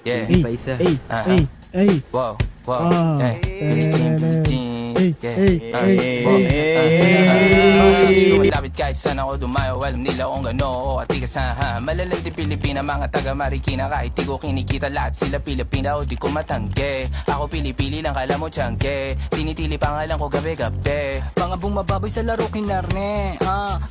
Yeah. Ay, pa isa. Ay, Aha. ay, ay. Wow, wow. Ah. Yeah. Billie Jean, Billie Jean. Ay, Yeah. ay, ay, Wow. ay. Mga sisyo, malapit kahit saan ako dumayo. Alam nila kung gano ako atigasahan. Malalandi Pilipina, mga taga Marikina. Kahit di ko kinikita lahat sila Pilipina o di ko matangge. Ako pili-pili lang, kala mo tiyangge. Tinitili pangalan ko gabi-gabi. Mga bumababoy sa laro kinarne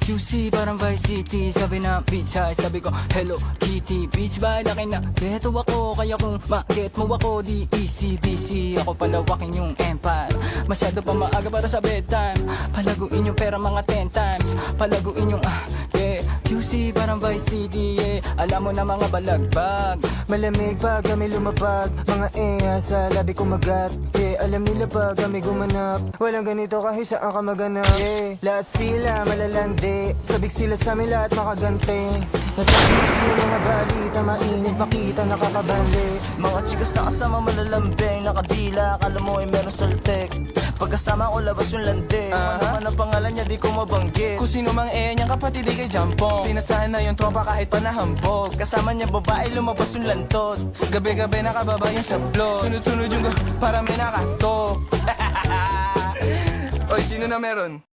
QC parang Vice City. Sabi na beach high, sabi ko Hello Kitty. Beach ba laki na beto ako. Kaya kung ma-get mo ako di easy busy. Ako palawakin yung empire. Masyado pa maaga para sa bedtime. Palaguin yung pera mga 10 times. Palaguin yung yeah. QC parang Vice City, yeah. Alam mo na mga balagbag. Malamig pag kami lumapag. Mga sa labi kumagat. Yeah, alam nila pag kami gumanap. Walang ganito kahit saan ka maganap. Yeah, lahat sila malalandi. Sabik sila sa amin lahat makagante. Nasa sila mga balita. Mainit makita nakakabali. Mga chikas na kasama malalambing. Nakadila, akala mo ay meron saltek. Pagkasama ko labas yung lande. Naman ang pangalan niya di ko mabanggit. Kung sino mang niyang kapatid di kay Jampong. Pinasahan na yung tropa kahit panahambog. Kasama niya babae lumabas yung lantot. Gabi-gabi nakababa yung sablot. Sunod-sunod yung para may nakatok. Oy, sino na meron?